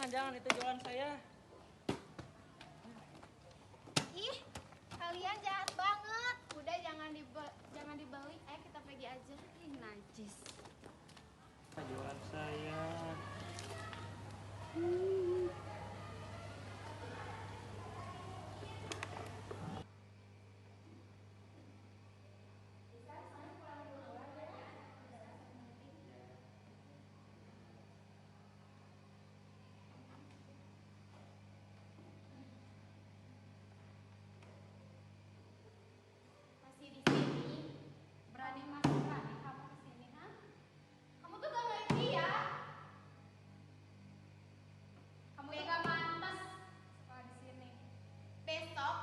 jangan itu jualan saya. Ih, kalian jahat banget. Udah jangan dibeli. Ayo kita pergi aja. Ih, najis. Jualan saya. Masih di sini? Berani masuk berani kamu ke sini, ha? Kamu tuh gak ngerti ya? Kamu yang gak pantas sekolah di sini. Besok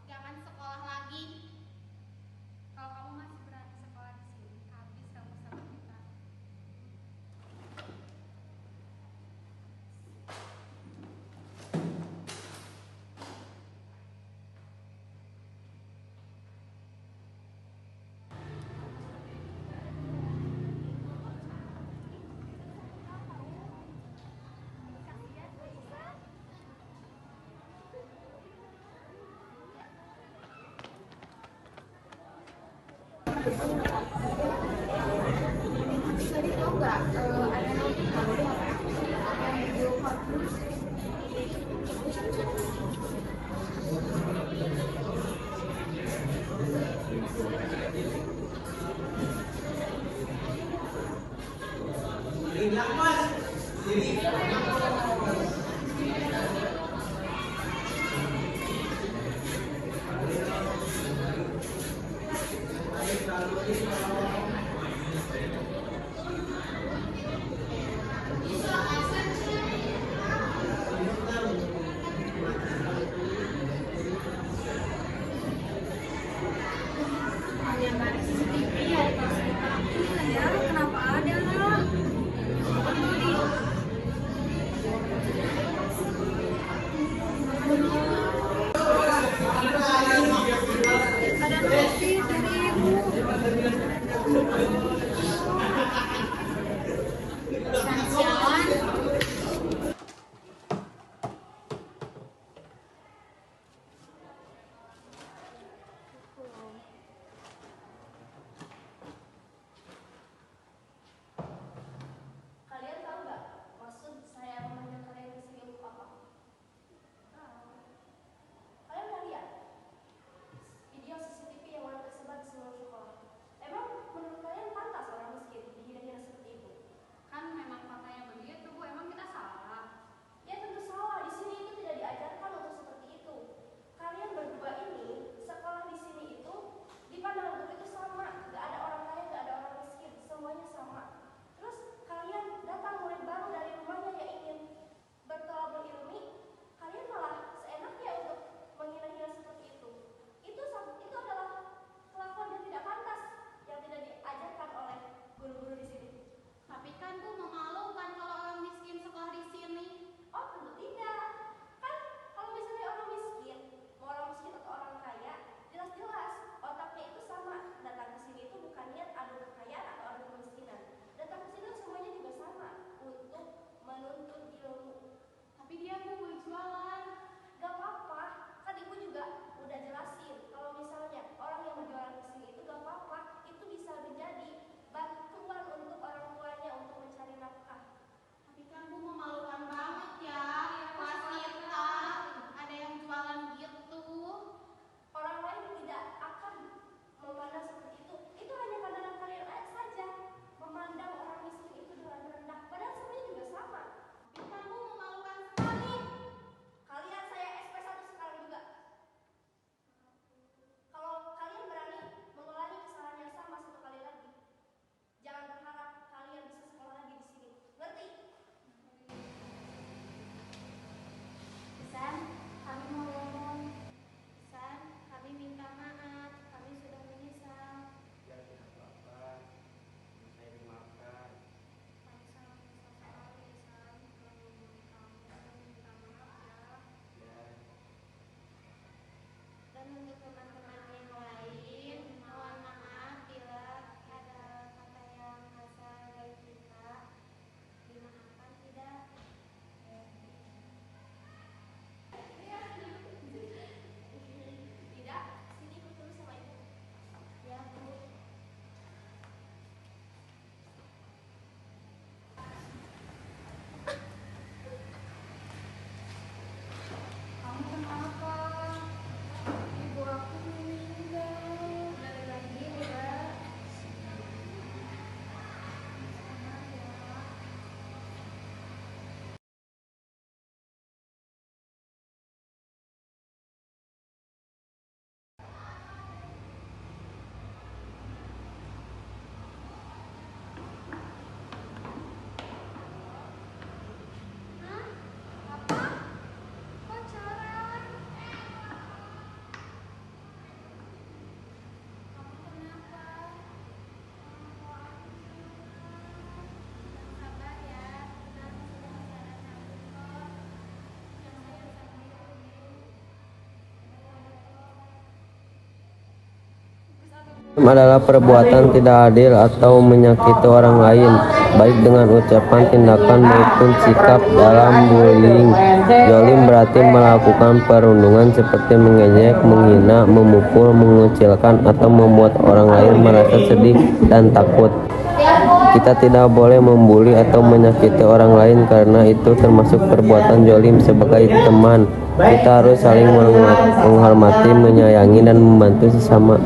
jangan sekolah lagi. Kalau kamu masih berani sekolah di sini, habis kamu sama kita. Tadi tau nggak ada notif yang video call. Kenapa ada? Ada notif dari ibu. Adalah perbuatan tidak adil atau menyakiti orang lain, baik dengan ucapan, tindakan, maupun sikap. Dalam bullying, zolim berarti melakukan perundungan seperti mengejek, menghina, memukul, mengucilkan, atau membuat orang lain merasa sedih dan takut. Kita tidak boleh membuli atau menyakiti orang lain karena itu termasuk perbuatan zolim. Sebagai teman, kita harus saling menghormati, menyayangi, dan membantu sesama.